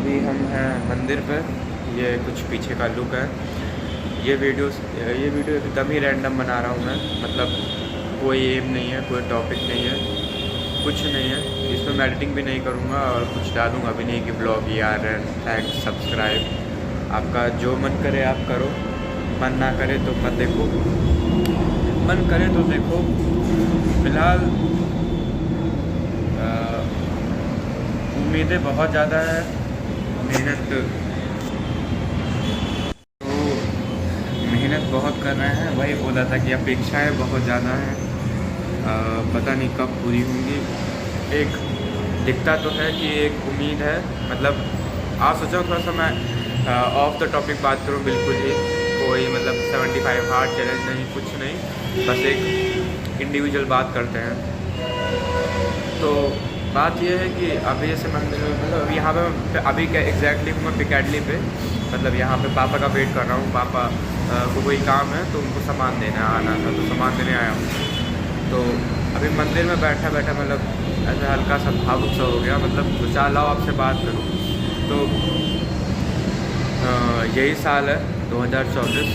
अभी हम हैं मंदिर पे। ये कुछ पीछे का लुक है। ये वीडियो एकदम ही रैंडम बना रहा हूँ मैं, मतलब कोई एम नहीं है, कोई टॉपिक नहीं है, कुछ नहीं है। इसमें मैं एडिटिंग भी नहीं करूँगा और कुछ डालूँगा भी नहीं कि ब्लॉग यार थैंक्स सब्सक्राइब। आपका जो मन करे आप करो, मन ना करे तो मत देखो, मन करे तो देखो। फ़िलहाल उम्मीदें बहुत ज़्यादा है, मेहनत बहुत कर रहे हैं। वही बोला था कि अपेक्षाएं बहुत ज़्यादा हैं, पता नहीं कब पूरी होंगी। एक दिखता तो है कि एक उम्मीद है, मतलब आप सोचो थोड़ा सा मैं ऑफ द टॉपिक बात करूं, बिल्कुल ही कोई मतलब 75 हार्ड चैलेंज नहीं, कुछ नहीं, बस एक इंडिविजुअल बात करते हैं। तो बात यह है कि अभी जैसे मतलब यहाँ पे अभी क्या एग्जैक्टली हूँ मैं पिकैडली पे, मतलब यहाँ पे पापा का वेट कर रहा हूँ। पापा को कोई काम है तो उनको सामान देने आना था, तो सामान देने आया हूँ। तो अभी मंदिर में बैठा मतलब ऐसा हल्का सा भावुक सा हो गया, मतलब सोचा लाओ आपसे बात करूँ। तो यही साल है 2024,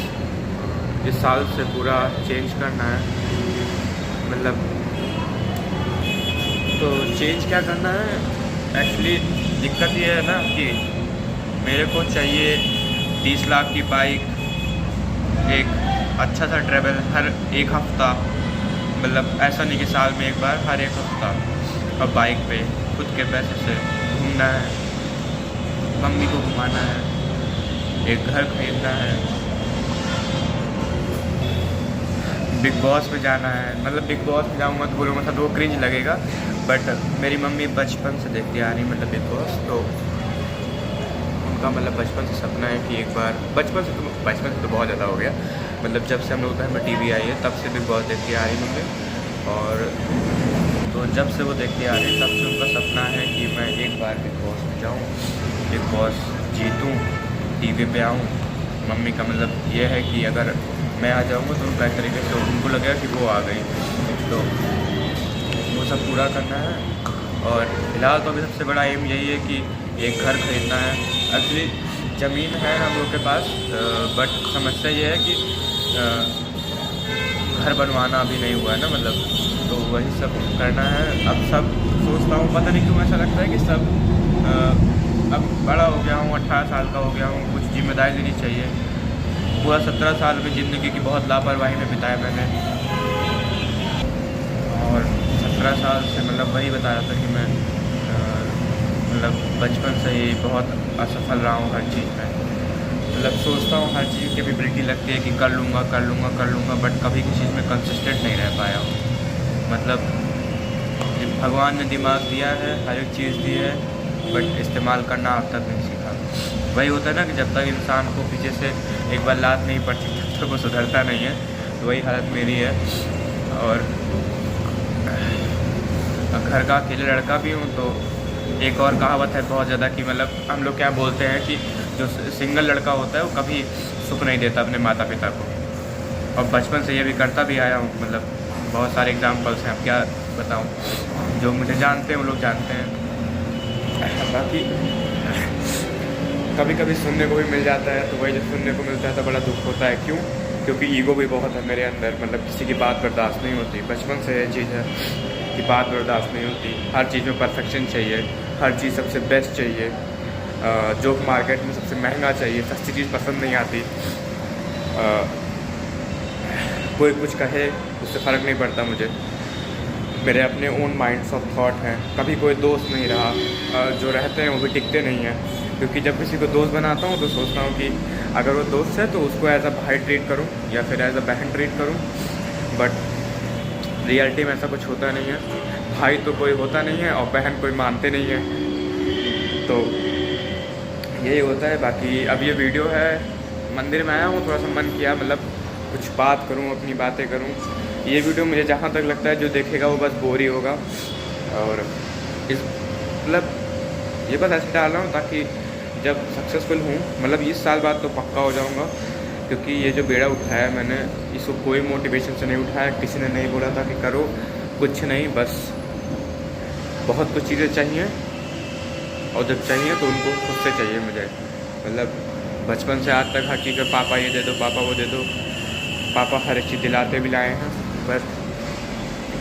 इस साल से पूरा चेंज करना है, मतलब तो चेंज क्या करना है। एक्चुअली दिक्कत ये है ना कि मेरे को चाहिए 30 लाख की बाइक, एक अच्छा सा ट्रैवल हर एक हफ़्ता, मतलब ऐसा नहीं कि साल में एक बार, हर एक हफ़्ता, और बाइक पे खुद के पैसे से घूमना है, मम्मी को घुमाना है, एक घर खरीदना है, बिग बॉस में जाना है। मतलब बिग बॉस में जाऊँगा तो बोलूँगा था तो वो क्रिंज लगेगा, बट मेरी मम्मी बचपन से देखती आ रही मतलब बिग बॉस, तो उनका मतलब बचपन से सपना है कि एक बार, बचपन से तो बहुत ज़्यादा हो गया, मतलब जब से हम लोग घर में टीवी आई है तब से बिग बॉस देखती आ रही मम्मी। और तो जब से वो देखती आ रही तब से उनका सपना है कि मैं एक बार बिग बॉस में जाऊँ, बिग बॉस जीतूँ, टीवी पे आऊँ। मम्मी का मतलब ये है कि अगर मैं आ जाऊँगा तो उनको एक तरीके से उनको लगेगा कि वो आ गई, तो वो सब पूरा करना है। और फिलहाल तो अभी सबसे बड़ा एम यही है कि एक घर खरीदना है। एक्चुअली ज़मीन है हम लोग के पास, बट समस्या ये है कि घर बनवाना अभी नहीं हुआ है ना, मतलब तो वही सब करना है। अब सब सोचता हूँ, पता नहीं क्यों ऐसा लगता है कि सब अब बड़ा हो गया हूँ, 18 साल का हो गया हूँ, कुछ जिम्मेदारी लेनी चाहिए। पूरा 17 साल में ज़िंदगी की बहुत लापरवाही में बिताया मैंने, और 17 साल से मतलब वही बता रहा था कि मैं मतलब बचपन से ही बहुत असफल रहा हूँ हर चीज़ में। मतलब सोचता हूँ हर चीज़ की कैपेबिलिटी लगती है कि कर लूँगा, बट कभी किसी चीज़ में कंसिस्टेंट नहीं रह पाया हूँ। मतलब भगवान ने दिमाग दिया है, हर एक चीज़ दी है, बट इस्तेमाल करना अब तक नहीं सीखा। वही होता है ना कि जब तक इंसान को पीछे से एक बार लात नहीं पड़ती तब तक वो सुधरता नहीं है, तो वही हालत मेरी है। और घर का अकेले लड़का भी हूँ, तो एक और कहावत है बहुत ज़्यादा कि मतलब हम लोग क्या बोलते हैं कि जो सिंगल लड़का होता है वो कभी सुख नहीं देता अपने माता पिता को, और बचपन से ये भी करता भी आया हूँ। मतलब बहुत सारे एग्जांपल्स हैं, अब क्या बताऊँ, जो मुझे जानते हैं वो लोग जानते हैं। बाकी कभी कभी सुनने को भी मिल जाता है, तो वही जब सुनने को मिलता है तो बड़ा दुख होता है। क्यों? क्योंकि ईगो भी बहुत है मेरे अंदर, मतलब किसी की बात बर्दाश्त नहीं होती। बचपन से ये चीज़ है कि बात बर्दाश्त नहीं होती, हर चीज़ में परफेक्शन चाहिए, हर चीज़ सबसे बेस्ट चाहिए, जो मार्केट में सबसे महंगा चाहिए, सस्ती चीज़ पसंद नहीं आती। कोई कुछ कहे उससे फ़र्क नहीं पड़ता मुझे, मेरे अपने ओन माइंड्स ऑफ थॉट हैं। कभी कोई दोस्त नहीं रहा, जो रहते हैं वो भी टिकते नहीं हैं, क्योंकि जब किसी को दोस्त बनाता हूँ तो सोचता हूँ कि अगर वो दोस्त है तो उसको एज अ भाई ट्रीट करूँ या फिर एज अ बहन ट्रीट करूँ, बट रियलिटी में ऐसा कुछ होता नहीं है। भाई तो कोई होता नहीं है और बहन कोई मानते नहीं है, तो यही होता है। बाकी अब ये वीडियो है, मंदिर में आया हूँ, थोड़ा सा मन किया मतलब कुछ बात करूँ, अपनी बातें करूँ। ये वीडियो मुझे जहाँ तक लगता है जो देखेगा वो बस बोर ही होगा, और इस मतलब ये बस ऐसे डाल रहा हूँ ताकि जब सक्सेसफुल हूँ, मतलब इस साल बाद तो पक्का हो जाऊँगा, क्योंकि ये जो बेड़ा उठाया मैंने, इसको कोई मोटिवेशन से नहीं उठाया, किसी ने नहीं बोला था कि करो, कुछ नहीं, बस बहुत कुछ चीज़ें चाहिए, और जब चाहिए तो उनको खुद से चाहिए मुझे। मतलब बचपन से आज तक हर चीज़ में पापा ये दे दो, पापा वो दे दो, पापा हर एक चीज़ दिलाते भी लाए हैं, पर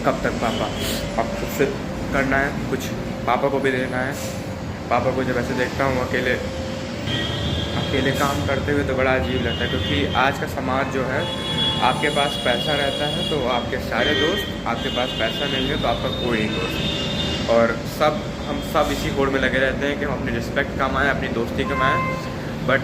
कब तक पापा, अब खुद से करना है, कुछ पापा को भी देना है। पापा को जब ऐसे देखता हूँ अकेले काम करते हुए तो बड़ा अजीब लगता है, क्योंकि आज का समाज जो है, आपके पास पैसा रहता है तो आपके सारे दोस्त, आपके पास पैसा नहीं है तो आपका कोई नहीं दोस्त। और हम सब इसी होड़ में लगे रहते हैं कि हम अपनी रिस्पेक्ट कमाएं, अपनी दोस्ती कमाएं, बट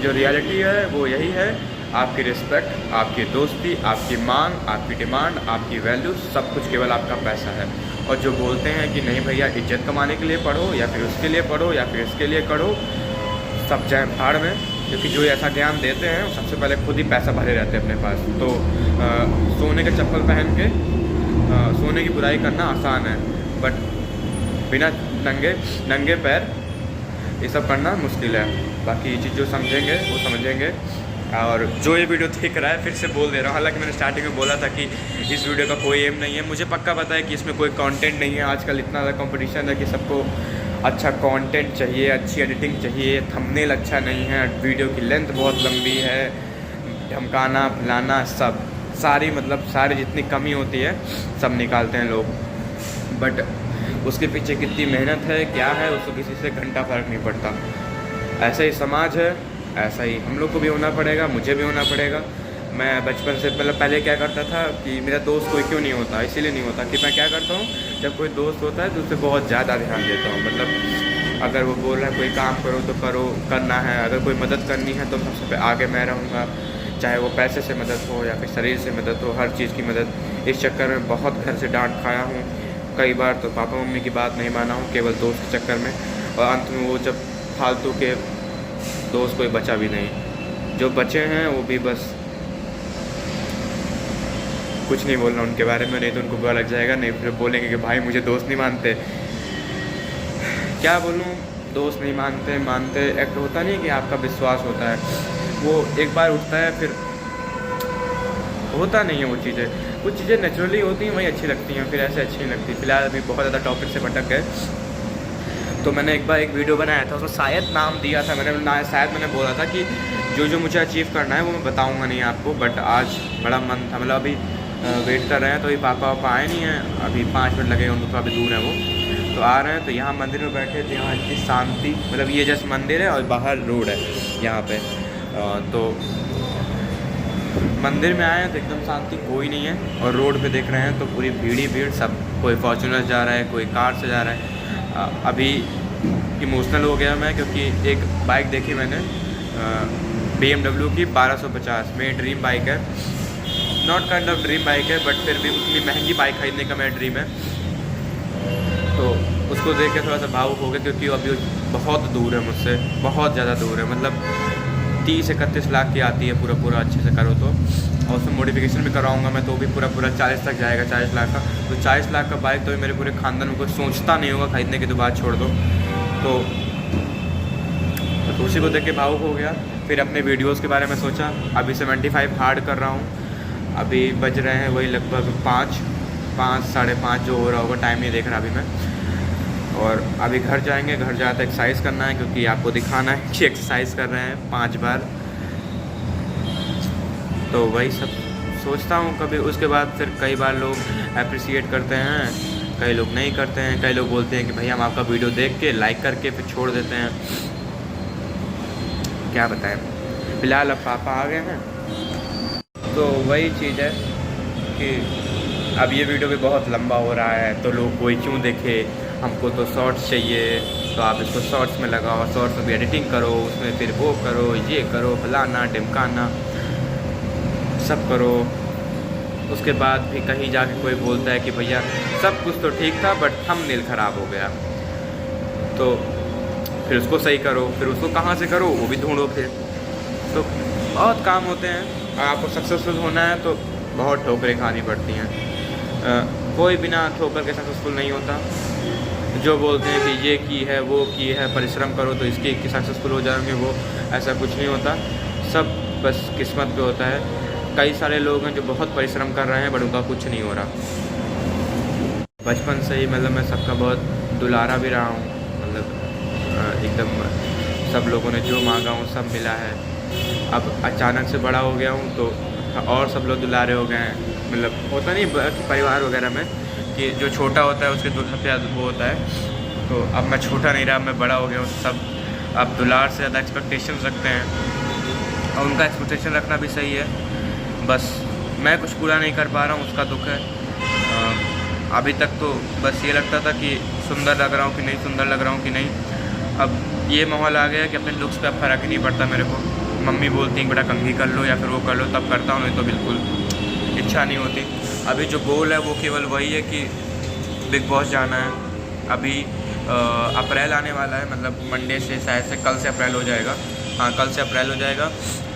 जो रियलिटी है वो यही है, आपकी रिस्पेक्ट, आपकी दोस्ती, आपकी मांग, आपकी डिमांड, आपकी वैल्यू, सब कुछ केवल आपका पैसा है। और जो बोलते हैं कि नहीं भैया इज्जत कमाने के लिए पढ़ो, या फिर उसके लिए पढ़ो, या फिर इसके लिए करो, सब जाए भाड़ में, क्योंकि जो ऐसा ज्ञान देते हैं सबसे पहले खुद ही पैसा भरे रहते हैं अपने पास। तो सोने के चप्पल पहन के सोने की बुराई करना आसान है, बट बिना नंगे पैर ये सब करना मुश्किल है। बाकी ये चीज़ जो समझेंगे वो समझेंगे। और जो ये वीडियो देख रहा है, फिर से बोल दे रहा हूँ, हालांकि मैंने स्टार्टिंग में बोला था कि इस वीडियो का कोई एम नहीं है, मुझे पक्का पता है कि इसमें कोई कंटेंट नहीं है। आजकल इतना ज़्यादा कंपटीशन है कि सबको अच्छा कंटेंट चाहिए, अच्छी एडिटिंग चाहिए, थंबनेल अच्छा नहीं है, वीडियो की लेंथ बहुत लंबी है, धमकाना फलाना सब सारी जितनी कमी होती है सब निकालते हैं लोग, बट उसके पीछे कितनी मेहनत है क्या है उसको किसी से घंटा फ़र्क नहीं पड़ता। ऐसा ही समाज है, ऐसा ही हम लोग को भी होना पड़ेगा, मुझे भी होना पड़ेगा। मैं बचपन से पहले क्या करता था कि मेरा दोस्त कोई क्यों नहीं होता, इसीलिए नहीं होता कि मैं क्या करता हूँ, जब कोई दोस्त होता है तो उससे बहुत ज़्यादा ध्यान देता हूँ। मतलब अगर वो बोल रहा है कोई काम करो तो करो, करना है, अगर कोई मदद करनी है तो सबसे आगे मैं रहूँगा, चाहे वो पैसे से मदद हो या फिर शरीर से मदद हो, हर चीज़ की मदद। इस चक्कर में बहुत घर से डांट खाया हूँ, कई बार तो पापा मम्मी की बात नहीं माना हूँ केवल दोस्त के चक्कर में, और अंत में वो जब फालतू के दोस्त कोई बचा भी नहीं, जो बचे हैं वो भी बस कुछ नहीं बोलना उनके बारे में, नहीं तो उनको बुरा लग जाएगा, नहीं फिर बोलेंगे कि भाई मुझे दोस्त नहीं मानते। क्या बोलूँ, दोस्त नहीं मानते एक होता नहीं कि आपका विश्वास होता है, वो एक बार उठता है फिर होता नहीं है वो चीज़ें। कुछ चीज़ें नेचुरली होती हैं वही अच्छी लगती हैं, फिर ऐसे अच्छी नहीं लगती। फिलहाल अभी बहुत ज़्यादा टॉपिक से भटक गए, तो मैंने एक बार एक वीडियो बनाया था, उसमें शायद नाम दिया था मैंने बोला था कि जो मुझे अचीव करना है वो मैं बताऊँगा नहीं आपको, बट आज बड़ा मन था। मतलब अभी वेट कर रहे हैं तो अभी पापा आए नहीं हैं, अभी 5 मिनट लगेगा उनको, थोड़ा दूर है वो, तो आ रहे हैं। तो यहाँ मंदिर में बैठे थे, यहाँ इतनी शांति, मतलब ये जैसे मंदिर है और बाहर रोड है यहाँ पे, तो मंदिर में आए हैं तो एकदम शांति, कोई नहीं है, और रोड पे देख रहे हैं तो पूरी भीड़, सब कोई फॉर्च्यूनर जा रहा है, कोई कार से जा रहा है। अभी इमोशनल हो गया मैं, क्योंकि एक बाइक देखी मैंने BMW की 1250, मेरी ड्रीम बाइक है, not kind of dream bike है, बट फिर भी उतनी महंगी बाइक खरीदने का मेरा ड्रीम है। तो उसको देख के थोड़ा सा भावुक हो गया, क्योंकि अभी बहुत दूर है मुझसे, बहुत ज़्यादा दूर है, मतलब 30-31 लाख की आती है पूरा अच्छे से करो तो, और उसमें मॉडिफिकेशन भी कराऊंगा मैं तो भी पूरा 40 तक जाएगा, 40 लाख का। तो 40 लाख का बाइक तो मेरे पूरे ख़ानदान में कोई सोचता नहीं होगा खरीदने की, तो बात छोड़ दो। तो उसी को देख के भावुक हो गया। फिर अपने वीडियोज़ के बारे में सोचा, अभी 75 हार्ड कर रहा हूँ, अभी बज रहे हैं वही लगभग 5 साढ़े 5 जो हो रहा होगा, टाइम नहीं देख रहा अभी मैं। और अभी घर जाएंगे, घर जाते एक्सरसाइज करना है, क्योंकि आपको दिखाना है कि एक्सरसाइज कर रहे हैं 5 बार। तो वही सब सोचता हूँ कभी। उसके बाद फिर कई बार लोग अप्रिसिएट करते हैं, कई लोग नहीं करते हैं, कई लोग बोलते हैं कि भाई हम आपका वीडियो देख के लाइक करके फिर छोड़ देते हैं। क्या बताएं, फ़िलहाल अब पापा आ गए हैं, तो वही चीज़ है कि अब ये वीडियो भी बहुत लंबा हो रहा है, तो लोग कोई क्यों देखे, हमको तो शॉर्ट्स चाहिए, तो आप इसको शॉर्ट्स में लगाओ, शॉर्ट्स में भी एडिटिंग करो, उसमें फिर वो करो, ये करो, फलाना ढिमकाना सब करो। उसके बाद भी कहीं जाके कोई बोलता है कि भैया सब कुछ तो ठीक था बट थंबनेल ख़राब हो गया, तो फिर उसको सही करो, फिर उसको कहाँ से करो वो भी ढूंढो। फिर तो बहुत काम होते हैं, और आपको सक्सेसफुल होना है तो बहुत ठोकरें खानी पड़ती हैं। कोई बिना ठोकर के सक्सेसफुल नहीं होता। जो बोलते हैं कि ये की है वो की है, परिश्रम करो तो इसकी सक्सेसफुल हो जाएंगे, वो ऐसा कुछ नहीं होता, सब बस किस्मत पे होता है। कई सारे लोग हैं जो बहुत परिश्रम कर रहे हैं बट उनका कुछ नहीं हो रहा। बचपन से ही मतलब मैं सबका बहुत दुलारा भी रहा हूँ, मतलब एकदम सब लोगों ने जो मांगा हूँ सब मिला है। अब अचानक से बड़ा हो गया हूँ तो और सब लोग दुलारे हो गए हैं। मतलब होता नहीं परिवार वगैरह में कि जो छोटा होता है उसके सबसे ज़्यादा वो होता है। तो अब मैं छोटा नहीं रहा, मैं बड़ा हो गया हूँ। सब अब दुलार से ज़्यादा एक्सपेक्टेशन रखते हैं और उनका एक्सपेक्टेशन रखना भी सही है। बस मैं कुछ पूरा नहीं कर पा रहा हूँ, उसका दुख है। अभी तक तो बस ये लगता था कि सुंदर लग रहा हूँ कि नहीं, सुंदर लग रहा हूँ कि नहीं। अब ये माहौल आ गया कि अपने लुक्स पे अब फ़र्क ही नहीं पड़ता मेरे को। मम्मी बोलती हैं बेटा कंघी कर लो या फिर वो कर लो, तब करता हूँ, नहीं तो बिल्कुल इच्छा नहीं होती। अभी जो गोल है वो केवल वही है कि बिग बॉस जाना है। अभी अप्रैल आने वाला है, मतलब मंडे से शायद से कल से अप्रैल हो जाएगा। हाँ, कल से अप्रैल हो जाएगा।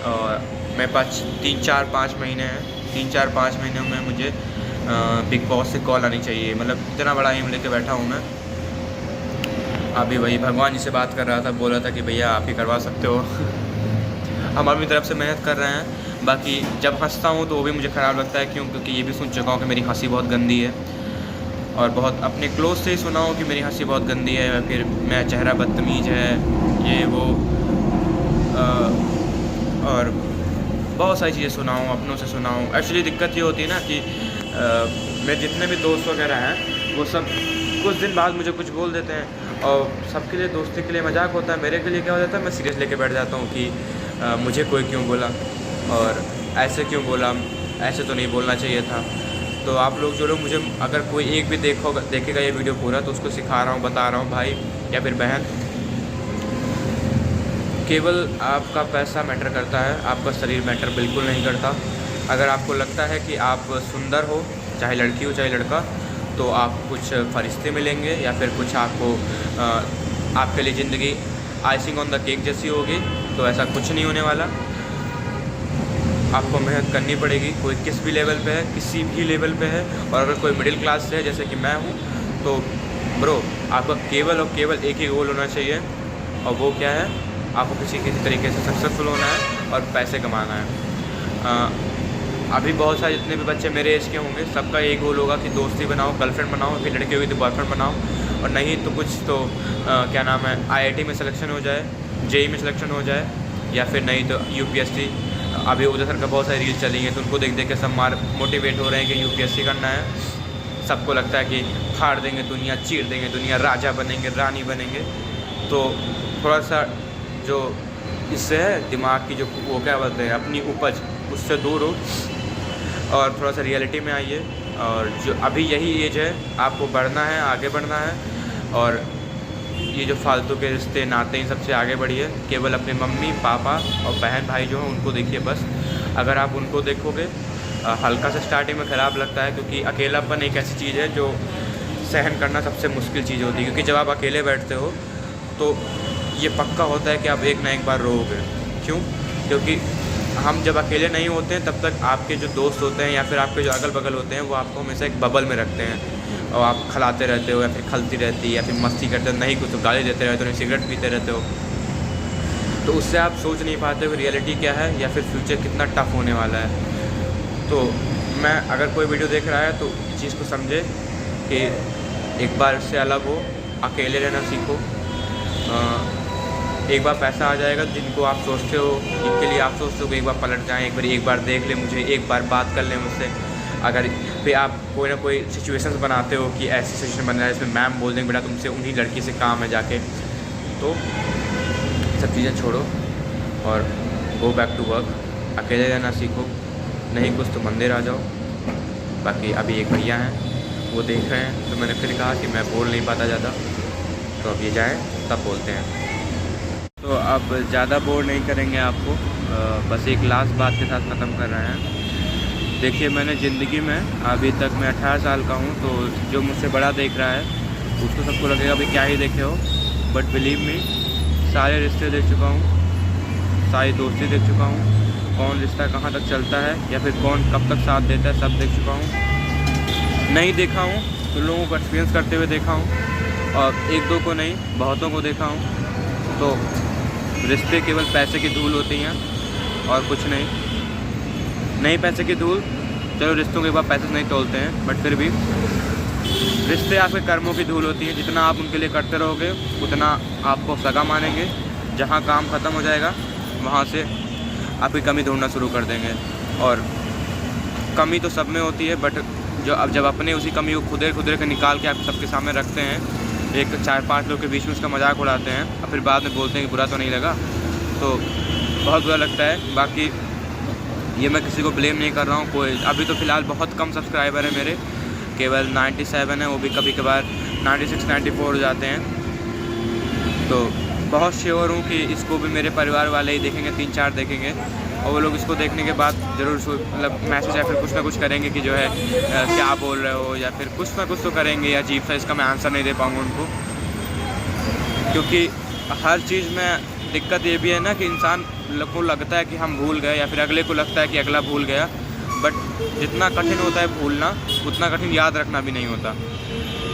और मेरे पास 3-4-5 महीने हैं। 3-4-5 महीनों में मुझे बिग बॉस से कॉल आनी चाहिए। मतलब इतना बड़ा एम लेके बैठा हूँ मैं। अभी वही भगवान जी से बात कर रहा था, बोल रहा था कि भैया आप ही करवा सकते हो। हम अपनी तरफ से मेहनत कर रहे हैं। बाकी जब हंसता हूँ तो वो भी मुझे ख़राब लगता है। क्यों? क्योंकि ये भी सुन चुका हूँ कि मेरी हंसी बहुत गंदी है, और बहुत अपने क्लोज से ही सुना हूँ कि मेरी हंसी बहुत गंदी है, फिर मेरा चेहरा बदतमीज़ है, ये वो, और बहुत सारी चीज़ें सुना हूँ, अपनों से सुना हूँ। एक्चुअली दिक्कत ये होती है ना कि मेरे जितने भी दोस्त वगैरह हैं वो सब कुछ दिन बाद मुझे कुछ बोल देते हैं, और सबके लिए दोस्ती के लिए मजाक होता है, मेरे के लिए क्या हो जाता है, मैं सीरियस लेके बैठ जाता हूँ कि मुझे कोई क्यों बोला और ऐसे क्यों बोला, ऐसे तो नहीं बोलना चाहिए था। तो आप लोग जो लोग मुझे, अगर कोई एक भी देखेगा ये वीडियो पूरा, तो उसको सिखा रहा हूँ, बता रहा हूँ भाई या फिर बहन, केवल आपका पैसा मैटर करता है, आपका शरीर मैटर बिल्कुल नहीं करता। अगर आपको लगता है कि आप सुंदर हो, चाहे लड़की हो चाहे लड़का, तो आप कुछ फरिश्ते मिलेंगे या फिर कुछ आपको आपके लिए ज़िंदगी आइसिंग ऑन द केक जैसी होगी, तो ऐसा कुछ नहीं होने वाला। आपको मेहनत करनी पड़ेगी। कोई किस भी लेवल पे है, किसी भी लेवल पे है, और अगर कोई मिडिल क्लास से है जैसे कि मैं हूँ, तो ब्रो आपका केवल और केवल एक ही गोल होना चाहिए, और वो क्या है, आपको किसी तरीके से सक्सेसफुल होना है और पैसे कमाना है। अभी बहुत सारे जितने भी बच्चे मेरे एज के होंगे, सबका एक गोल होगा कि दोस्ती बनाओ, गर्लफ्रेंड बनाओ, फिर लड़की होगी तो बॉयफ्रेंड बनाओ, और नहीं तो कुछ तो क्या नाम है, IIT में सिलेक्शन हो जाए, JEE में सिलेक्शन हो जाए, या फिर नहीं तो UPSC। अभी उधर सर का बहुत सारी रील चली हैं, तो उनको देख देख के सब मोटिवेट हो रहे हैं कि UPSC करना है। सबको लगता है कि फाड़ देंगे दुनिया, चीर देंगे दुनिया, राजा बनेंगे, रानी बनेंगे। तो थोड़ा सा जो इससे है दिमाग की जो वो क्या बोलते हैं, अपनी उपज, उससे दूर हो और थोड़ा सा रियलिटी में आइए। और जो अभी यही एज है, आपको बढ़ना है, आगे बढ़ना है, और ये जो फालतू के रिश्ते नाते इन सबसे आगे बढ़िए। केवल अपने मम्मी पापा और बहन भाई जो हैं उनको देखिए बस। अगर आप उनको देखोगे, हल्का सा स्टार्टिंग में ख़राब लगता है, क्योंकि अकेलापन एक ऐसी चीज़ है जो सहन करना सबसे मुश्किल चीज़ होती है। क्योंकि जब आप अकेले बैठते हो तो ये पक्का होता है कि आप एक ना एक बार रोओगे। क्यों? क्योंकि हम जब अकेले नहीं होते हैं तब तक आपके जो दोस्त होते हैं या फिर आपके जो अगल बगल होते हैं वो आपको हमेशा एक बबल में रखते हैं, और आप खिलाते रहते हो या फिर खलती रहती है या फिर मस्ती करते हो, नहीं कुछ तो गाली देते रहते हो, नहीं सिगरेट पीते रहते हो। तो उससे आप सोच नहीं पाते हो रियलिटी क्या है या फिर फ्यूचर कितना टफ होने वाला है। तो मैं, अगर कोई वीडियो देख रहा है तो इस चीज़ को समझे कि एक बार इससे अलग हो, अकेले रहना सीखो। एक बार पैसा आ जाएगा, जिनको आप सोचते हो, जिनके लिए आप सोचते हो कि एक बार पलट जाएँ, एक बार देख ले मुझे, एक बार बात कर ले मुझसे। अगर फिर आप कोई ना कोई सिचुएशंस बनाते हो कि ऐसी सिचुएशन बन रहा है इसमें मैम बोल देंगे बेटा तुमसे उन्हीं लड़की से काम है जाके, तो सब चीज़ें छोड़ो और गो बैक टू वर्क। अकेले रहना सीखो, नहीं कुछ तो मंदिर आ जाओ। बाकी अभी एक भैया हैं वो देख रहे हैं, तो मैंने फिर कहा कि मैं बोल नहीं पाता ज़्यादा, तो अब ये जाएँ तब बोलते हैं। तो अब ज़्यादा बोर नहीं करेंगे आपको, बस एक लास्ट बात के साथ ख़त्म कर रहे हैं। देखिए, मैंने ज़िंदगी में अभी तक मैं 18 साल का हूँ, तो जो मुझसे बड़ा देख रहा है उसको सबको लगेगा भाई क्या ही देखे हो, बट बिलीव मी, सारे रिश्ते देख चुका हूँ, सारी दोस्ती देख चुका हूँ, कौन रिश्ता कहाँ तक चलता है या फिर कौन कब तक साथ देता है, सब देख चुका हूँ। नहीं देखा हूँ तो लोगों को एक्सपीरियंस करते हुए देखा हूँ, और एक दो को नहीं बहुतों को देखा हूँ। तो रिश्ते केवल पैसे की धूल होती हैं और कुछ नहीं पैसे की धूल। चलो रिश्तों के बाद पैसे नहीं तोलते हैं, बट फिर भी रिश्ते आपके कर्मों की धूल होती है, जितना आप उनके लिए करते रहोगे उतना आपको सगा मानेंगे। जहाँ काम ख़त्म हो जाएगा वहाँ से आपकी कमी ढूंढना शुरू कर देंगे। और कमी तो सब में होती है, बट जब अपने उसी कमी को खुदे के निकाल के आप सबके सामने रखते हैं, एक 4-5 लोग के बीच में उसका मजाक उड़ाते हैं और फिर बाद में बोलते हैं कि बुरा तो नहीं लगा, तो बहुत बुरा लगता है। बाकी ये मैं किसी को ब्लेम नहीं कर रहा हूँ। कोई अभी तो फ़िलहाल बहुत कम सब्सक्राइबर है मेरे, केवल 97 है, वो भी कभी कभार 96-94 हो जाते हैं। तो बहुत श्योर हूँ कि इसको भी मेरे परिवार वाले ही देखेंगे, 3-4 देखेंगे, और वो लोग इसको देखने के बाद ज़रूर मतलब मैसेज या फिर कुछ ना कुछ करेंगे कि जो है क्या बोल रहे हो, या फिर कुछ ना कुछ तो करेंगे। या अजीब सा इसका मैं आंसर नहीं दे पाऊँगा उनको, क्योंकि हर चीज़ में दिक्कत ये भी है ना कि इंसान को लगता है कि हम भूल गए, या फिर अगले को लगता है कि अगला भूल गया, बट जितना कठिन होता है भूलना उतना कठिन याद रखना भी नहीं होता।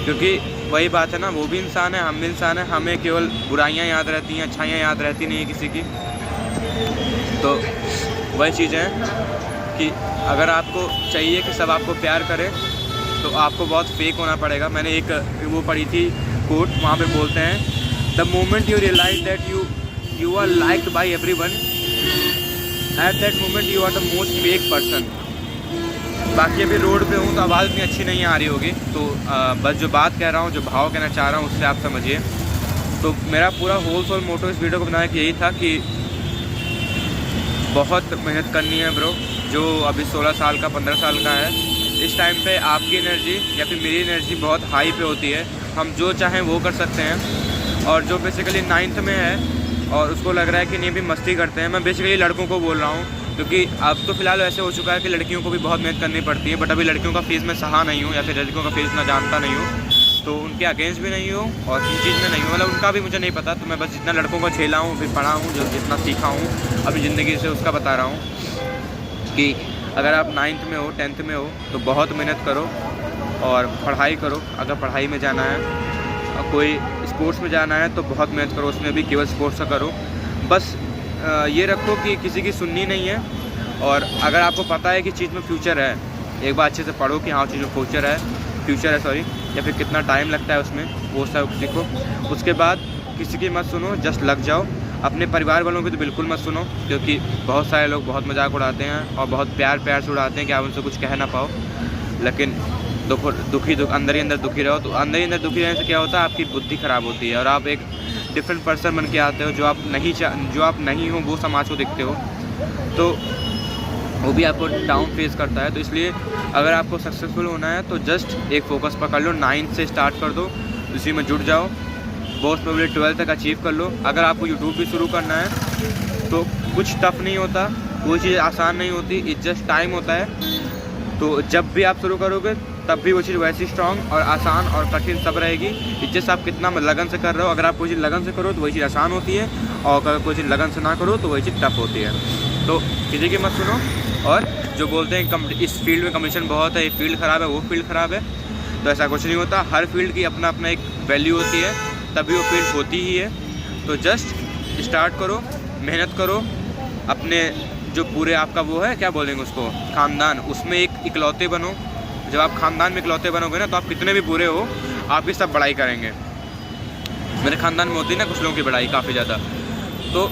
क्योंकि वही बात है ना, वो भी इंसान है, हम भी इंसान है, हमें केवल बुराइयां याद रहती हैं, अच्छाइयाँ याद रहती नहीं है किसी की। तो वही चीज़ है कि अगर आपको चाहिए कि सब आपको प्यार करे तो आपको बहुत फेक होना पड़ेगा। मैंने एक वो पढ़ी थी कोट, वहाँ पे बोलते हैं the moment you realise that you are liked by everyone, at that moment you are the most fake person. बाकी अभी रोड पे हूँ तो आवाज़ इतनी अच्छी नहीं आ रही होगी, तो बस जो बात कह रहा हूँ, जो भाव कहना चाह रहा हूँ उससे आप समझिए। तो मेरा पूरा होल सोल मोटो इस वीडियो को बनाने का यही था कि बहुत मेहनत करनी है ब्रो। जो अभी 16 साल का 15 साल का है, इस टाइम पे आपकी एनर्जी या फिर मेरी एनर्जी बहुत हाई पे होती है, हम जो चाहें वो कर सकते हैं। और जो बेसिकली 9th में है और उसको लग रहा है कि नहीं भी मस्ती करते हैं, मैं बेसिकली लड़कों को बोल रहा हूँ, क्योंकि अब तो फ़िलहाल ऐसे हो चुका है कि लड़कियों को भी बहुत मेहनत करनी पड़ती है, बट अभी लड़कियों का फेस मैं सहा नहीं हूँ, या फिर लड़कियों का फेस ना जानता नहीं हूँ, तो उनके अगेंस्ट भी नहीं हूँ और किसी चीज़ में नहीं हूँ, मतलब उनका भी मुझे नहीं पता। तो मैं बस जितना लड़कों को झेला हूँ, फिर पढ़ा हूँ, जो जितना सीखा हूँ अपनी ज़िंदगी से, उसका बता रहा हूँ कि अगर आप 9th में हो, 10th में हो, तो बहुत मेहनत करो और पढ़ाई करो। अगर पढ़ाई में जाना है और कोई स्पोर्ट्स में जाना है तो बहुत मेहनत करो, उसमें भी केवल स्पोर्ट्स का करो। बस ये रखो कि किसी की सुननी नहीं है, और अगर आपको पता है कि चीज़ में फ्यूचर है, एक बार अच्छे से पढ़ो कि हाँ चीज़ में फ्यूचर है सॉरी, या फिर कितना टाइम लगता है उसमें, वो सब सीखो। उसके बाद किसी की मत सुनो, जस्ट लग जाओ। अपने परिवार वालों की तो बिल्कुल मत सुनो, क्योंकि बहुत सारे लोग बहुत मजाक उड़ाते हैं और बहुत प्यार से उड़ाते हैं कि आप उनसे कुछ कह ना पाओ। लेकिन अंदर ही अंदर दुखी रहो। तो अंदर ही अंदर दुखी रहने से क्या होता है, आपकी बुद्धि ख़राब होती है और आप एक डिफरेंट पर्सन बन के आते हो। जो आप नहीं हो वो समाज को दिखते हो, तो वो भी आपको डाउन फेस करता है। तो इसलिए अगर आपको सक्सेसफुल होना है तो जस्ट एक फोकस पकड़ लो, 9th से स्टार्ट कर दो, उसी में जुट जाओ, बहुत प्रोबेबली 12th तक अचीव कर लो। अगर आपको यूट्यूब भी शुरू करना है तो कुछ टफ नहीं होता, कोई चीज़ आसान नहीं होती, इट जस्ट टाइम होता है। तो जब भी आप शुरू करोगे तब भी वो चीज़ वैसी स्ट्रॉन्ग और आसान और कठिन सब रहेगी। इट जस्ट आप कितना लगन से कर रहे हो। अगर आप कोई चीज़ लगन से करो तो वही चीज़ आसान होती है, और अगर कोई चीज़ लगन से ना करो तो वही चीज़ टफ होती है। तो किसी की मत सुनो। और जो बोलते हैं इस फील्ड में कंपटीशन बहुत है, ये फील्ड ख़राब है, वो फील्ड ख़राब है, तो ऐसा कुछ नहीं होता। हर फील्ड की अपना अपना एक वैल्यू होती है, तभी वो फील्ड होती ही है। तो जस्ट स्टार्ट करो, मेहनत करो। अपने जो पूरे आपका वो है, क्या बोलेंगे उसको, ख़ानदान, उसमें एक इकलौते बनो। जब आप ख़ानदान में इकलौते बनोगे ना, तो आप कितने भी बुरे हो आपकी सब बड़ाई करेंगे। मेरे ख़ानदान में होती है ना कुछ लोगों की बड़ाई काफ़ी ज़्यादा। तो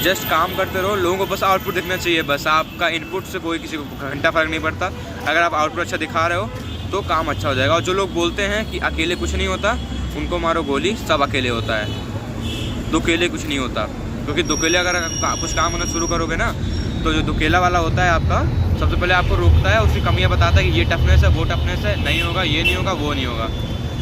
जस्ट काम करते रहो, लोगों को बस आउटपुट दिखना चाहिए। बस आपका इनपुट से कोई किसी को घंटा फ़र्क नहीं पड़ता। अगर आप आउटपुट अच्छा दिखा रहे हो तो काम अच्छा हो जाएगा। और जो लोग बोलते हैं कि अकेले कुछ नहीं होता, उनको मारो गोली, सब अकेले होता है, दुकेले कुछ नहीं होता। क्योंकि दुकेले अगर कुछ काम होना शुरू करोगे ना, तो जो दुकेला वाला होता है आपका, सबसे पहले आपको रोकता है, उसकी कमियां बताता है कि ये टफनेस है, वो टफनेस है, नहीं होगा, ये नहीं होगा, वो नहीं होगा।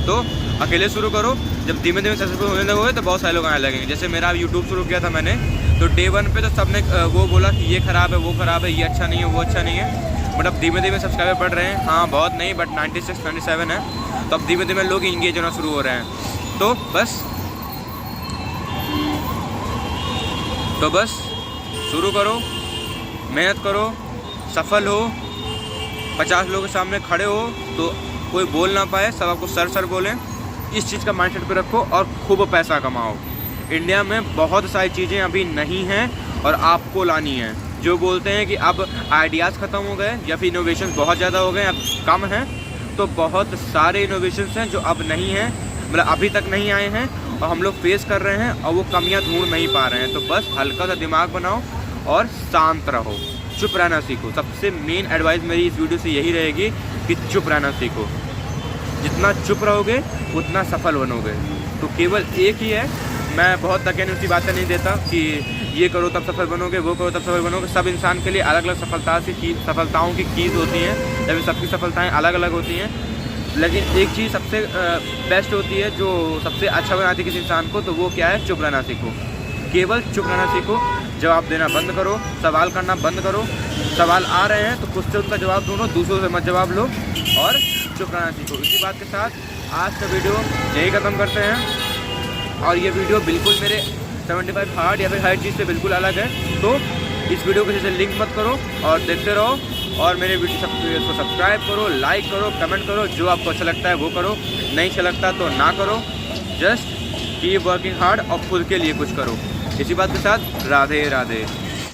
तो अकेले शुरू करो। जब धीमे धीमे सक्सेसफुल होने लगोगे तो बहुत सारे लोग आने लगेंगे। जैसे मेरा यूट्यूब शुरू किया था मैंने, तो डे 1 पे तो सबने वो बोला कि ये ख़राब है, वो ख़राब है, ये अच्छा नहीं है, वो अच्छा नहीं है। बट अब धीमे धीमे सब्सक्राइबर बढ़ रहे हैं। हाँ बहुत नहीं, बट 96, 97 है। तो अब धीमे धीमे लोग इंगेज होना शुरू हो रहे हैं। तो बस शुरू करो, मेहनत करो, सफल हो। 50 लोगों के सामने खड़े हो तो कोई बोल ना पाए, सब आपको सर बोलें। इस चीज़ का माइंडसेट पे रखो और खूब पैसा कमाओ। इंडिया में बहुत सारी चीज़ें अभी नहीं हैं और आपको लानी है। जो बोलते हैं कि अब आइडियाज़ ख़त्म हो गए या फिर इनोवेशन बहुत ज़्यादा हो गए, अब कम हैं, तो बहुत सारे इनोवेशंस हैं जो अब नहीं हैं, मतलब अभी तक नहीं आए हैं और हम लोग फेस कर रहे हैं और वो कमियां ढूंढ नहीं पा रहे हैं। तो बस हल्का सा दिमाग बनाओ और शांत रहो, चुप रहना सीखो। सबसे मेन एडवाइस मेरी इस वीडियो से यही रहेगी कि चुप रहना सीखो। जितना चुप रहोगे उतना सफल बनोगे। तो केवल एक ही है, मैं बहुत तकनीकी बातें नहीं देता कि ये करो तब सफल बनोगे, वो करो तब सफल बनोगे। सब इंसान के लिए अलग अलग सफलताओं की कीज़ होती हैं, जब सबकी सफलताएं अलग अलग होती हैं। लेकिन एक चीज़ सबसे बेस्ट होती है जो सबसे अच्छा बनाती है किसी इंसान को, तो वो क्या है? चुप रहना सीखो। केवल चुप रहना सीखो, जवाब देना बंद करो, सवाल करना बंद करो। सवाल आ रहे हैं तो क्वेश्चन का जवाब ढूंढो, दूसरों से मत जवाब लो और चुप रहना सीखो। इसी बात के साथ आज का वीडियो यही ख़त्म करते हैं। और ये वीडियो बिल्कुल मेरे 75 हार्ड या फिर हर चीज़ से बिल्कुल अलग है। तो इस वीडियो को किसी से लिंक मत करो और देखते रहो। और मेरे वीडियो को सब्सक्राइब करो, लाइक करो, कमेंट करो। जो आपको अच्छा लगता है वो करो, नहीं अच्छा लगता तो ना करो। जस्ट कीप वर्किंग हार्ड और खुद के लिए कुछ करो। इसी बात के साथ राधे राधे।